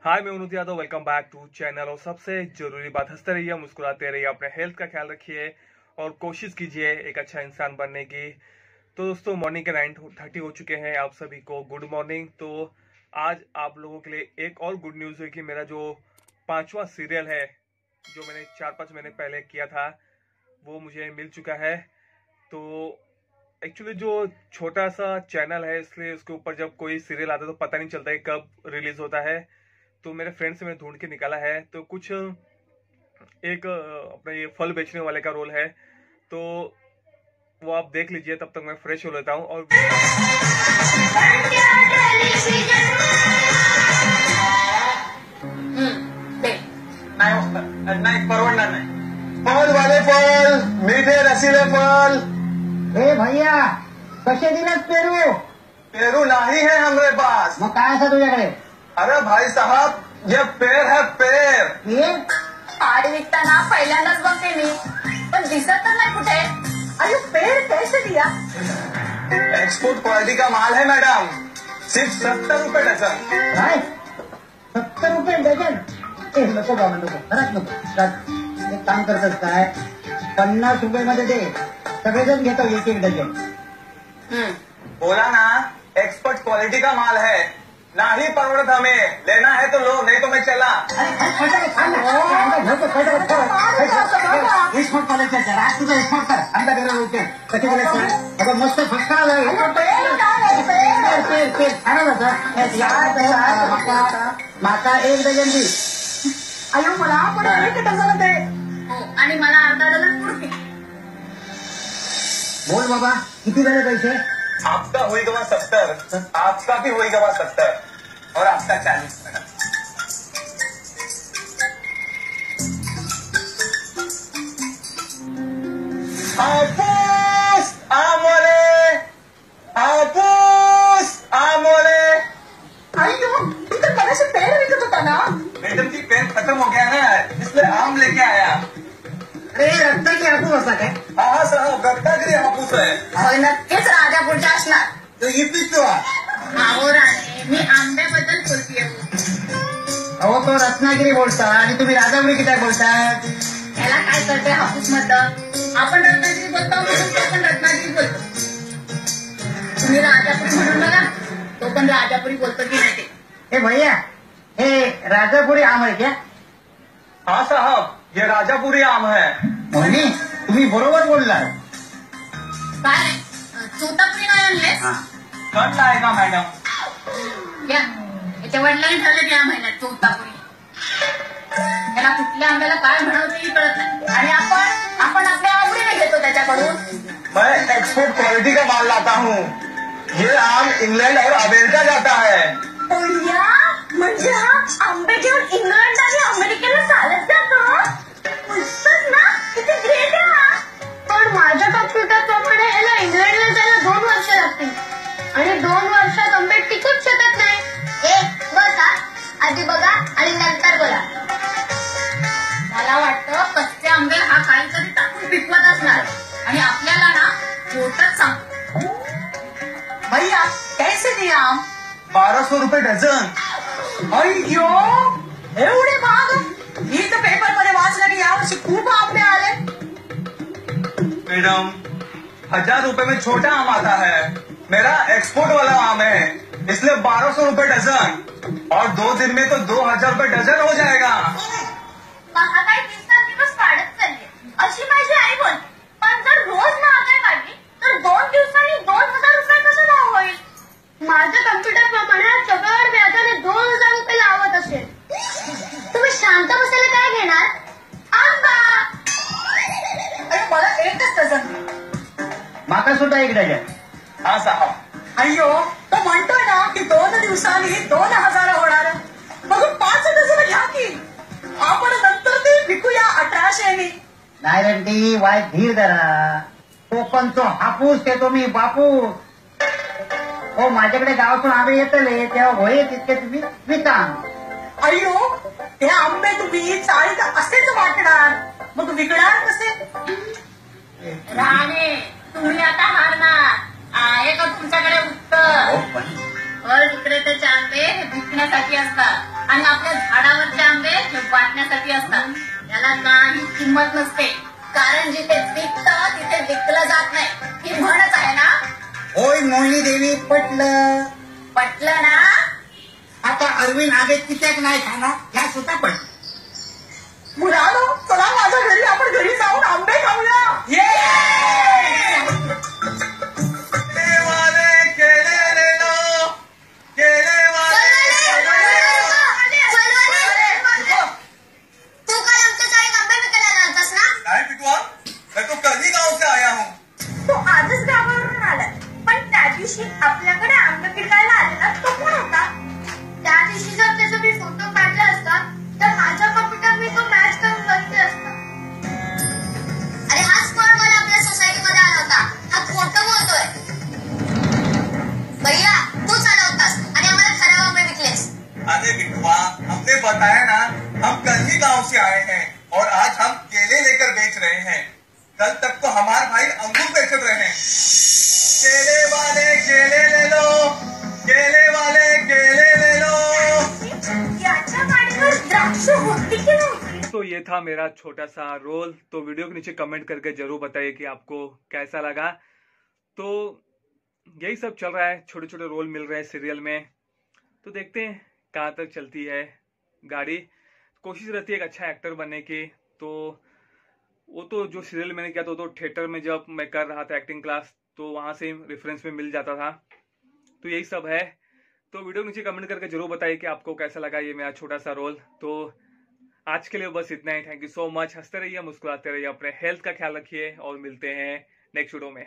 हाय, मैं Anuj Yadav. Welcome back to channel. और सबसे जरूरी बात, हंसते रहिए, मुस्कुराते रहिए, अपने हेल्थ का ख्याल रखिए और कोशिश कीजिए एक अच्छा इंसान बनने की। तो दोस्तों, मॉर्निंग के 9:30 हो चुके हैं। आप सभी को गुड मॉर्निंग। तो आज आप लोगों के लिए एक और गुड न्यूज़ है कि मेरा जो 5वां सीरियल है, जो मैंने 4-5 महीने पहले किया था, वो मुझे मिल चुका है। तो एक्चुअली जो छोटा सा चैनल है, इसलिए उसके ऊपर जब कोई सीरियल आता है तो पता नहीं चलता है कब रिलीज होता है। तो मेरे फ्रेंड से मैंने ढूंढ के निकाला है। तो कुछ एक अपना ये फल बेचने वाले का रोल है, तो वो आप देख लीजिए। तब तक मैं फ्रेश हो लेता हूँ और नहीं परवड़ना नहीं। फल वाले फल, मीठे रसीले फल। भैया कसे दिलात पेरू? पेरू नहीं है हमारे पास। मग काय असं तुझ्याकडे? अरे भाई साहब, ये पेड़ है पेड़। पाड विकताना पहिल्यांदाच बघते मी, पण दिसत तर नाही कुठे। अरे पेड़ कैसे दिया? एक्सपोर्ट क्वालिटी का माल है मैडम, सिर्फ 70 रुपए डजन। काय 70 रुपये डझन? नको बाबा नको, खरंच नको। एक काम करतात काय, 50 रुपये मध्ये दे, सगळेजण घेतो एक एक डझन। बोला ना, एक्सपोर्ट क्वालिटी का माल है, नहीं परवड़त हमें। लेना है तो लो, नहीं तो मैं चला। एक्सपोर्ट कॉलेजच्या जरा तुझं एक्सपोर्ट कर, आमच्या घरी होते कसे बोलायचं? अगं मस्त फटका माका 1 डझन दी। अयो मला पण 1 डझन दे। आणि मला अर्धा डझन पुरते। बोल बाबा, किती झाले पैसे? आपका होएगा 70, आपका भी होएगा 70 और आपका 40 मैडम। हापूस आमोले, हापूस आमोले। अयो तू तर मला पेड़ विकत होता ना? मैडम जी, पेन खत्म हो गया ना, इसलिए आम लेके आया। अरे रत्नागिरी हापूस असा काय? हाँ साहब, रत्नागिरी हापूस है। होय, नक्कीच राजापूरच्या असणार। तो ही पितो। अहो राणे, मी आंब्याबद्दल बोलतीये। अहो तो रत्नागिरी बोलता आणि तुम्ही राजापुरी किती बोलताय? याला काय करते हापूस मधलं? आपण रत्नागिरी बोलतो म्हणून तो पण रत्नागिरी बोलतो। तुम्ही राजापुरी म्हणून बघा, तो पण राजापुरी बोलतो की नाही ते। ए भैया, हे राजापुरी आम आहे क्या? हाँ साहब, ये राजापुरी आम है। मोहिनी, तुम्ही बरोबर बोललाय। काय चोतापुरी नाही आणले? कल लाएगा मैडम। या याच्या वडिलांनी ठरलं की या महिन्यात चोतापुरी। याला कुठल्या आंब्याला काय म्हणावं तेही कळत नाही, आणि आपण आपल्या आवडीने घेतो त्याच्याकडून। मैं एक्सपोर्ट क्वालिटी का माल लाता हूँ। ये आम इंग्लैंड और अमेरिका जाता है। ओया, म्हणजे हा आंबे घेऊन इंग्लंड आणि अमेरिकेला चालत जातो? मस्तच ना, किती ग्रेट आहे हा। पण माझ्या कॉम्प्युटर प्रमाणे याला इंग्लंडला जायला 2 वर्ष लागतील, आणि 2 वर्षात आंबे टिकूच शकत नाही। बसा, आधी बघा आणि नंतर बोला। मला वाटतं कच्चे आंबे हा काहीतरी टाकून पिकवत असणार, आणि आपल्याला ना खोटच सांगतो। भैया कैसे दिया आम? 1200 रुपए डझन। अय्यो, एवढे महाग? मी तर पेपर मध्ये वाचलं की यावर्षी खूप आंबे आले। मैडम, 1000 रुपए में छोटा आम आता है, मेरा एक्सपोर्ट वाला आम है, इसलिए 1200 रुपए डजन, और 2 दिन में तो 2000 रुपए डजन हो जाएगा। महागाई दिवसेंदिवस वाढत चालली, अशी माझी आई बोलते। पण जर रोज महागाई वाढली तर 2 दिवसांनी 2000 रुपये कसं भाव होईल? माझ्या कम्प्युटर प्रमाणे सगळं व्याजाने 2000 रुपये लावत असेल। तुम्ही शांत बसायला काय घेणार? आंबा। अरे मला 1च डझन। माका सुद्धा 1 डझन। हाँ साहब। अय्यो, तो म्हणतोय ना की 2 दिवसांनी 2000 होणार, मग 5 डझन घ्या की। आपण नंतर ते विकूया 1800 नाही रंटी, वाय धीर धरा। कोकणचो हापूस घेतो मी बापूस। हो, माझ्याकडे गावातून आंबे येतले, तेव्हा होय तितके तुम्ही विका। अय्यो, हे आंबे तुम्ही चाळीत असेच वाटणार, मग विकणार कसे? राणे, तुम्ही आता हारणार। आहे का तुमच्याकडे उत्तर? फळ विक्रेत्याचे आंबे हे विकण्यासाठी असतात आणि आपल्या झाडावरचे आंबे हे वाटण्यासाठी असतात. याला काही किंमत नसते, कारण जिथे पिकतं तिथे विकलं जात नाही, ही म्हणच आहे ना. होय मोहिनी देवी, पटलं ना. आता अरविंद आगे कित्याक नाही खाणार ह्या सुद्धा पटलं. मुलानो, चला माझ्या घरी, आपण घरी जाऊन आंबे खाऊया. केले वाले केले ले लो, केले वाले तू काल आमच्या शाळेत आंबे विकायला आलतास ना. काय पिटवा, मैं तो कल गांव से आया हूँ. तो आजच गावावरून आलाय, पण त्या दिवशी आपल्याकडे आंबे विकायला आलेला तो कोण होता. त्या दिवशी जर त्याचा मी फोटो काढला असता तर माझ्या कॉम्प्युटर मी तो मॅच करून बघते असता. अरे हाच फॉर्मल आपल्या सोसायटीमध्ये आला होता, हा खोटं बोलतोय. भैया तू चालवतास आणि आम्हाला खराब आंबे विकलेस. अरे बिटवा, हमने बताया ना, हम कल ही गांव से आए हैं और आज हम केले लेकर बेच रहे हैं. कल तक तो हमारे भाई अंगूर बेचते रहे हैं. केले वाले केले ले लो, केले वाले केले ले लो. याच्या गाडीवर द्राक्ष होती की नव्हती. तो ये था मेरा छोटा सा रोल. तो वीडियो के नीचे कमेंट करके जरूर बताइए कि आपको कैसा लगा. तो यही सब चल रहा है, छोटे छोटे रोल मिल रहे हैं सीरियल में. तो देखते हैं कहाँ तक चलती है गाड़ी. कोशिश रहती है एक अच्छा एक्टर बनने की. तो वो तो जो सीरियल मैंने किया था तो थिएटर में जब मैं कर रहा था एक्टिंग क्लास, तो वहां से रेफरेंस में मिल जाता था. तो यही सब है. तो वीडियो नीचे कमेंट करके जरूर बताइए कि आपको कैसा लगा ये मेरा छोटा सा रोल. तो आज के लिए बस इतना ही. Thank you so much. हंसते रहिए, मुस्कुराते रहिए, अपने हेल्थ का ख्याल रखिए और मिलते हैं नेक्स्ट वीडियो में.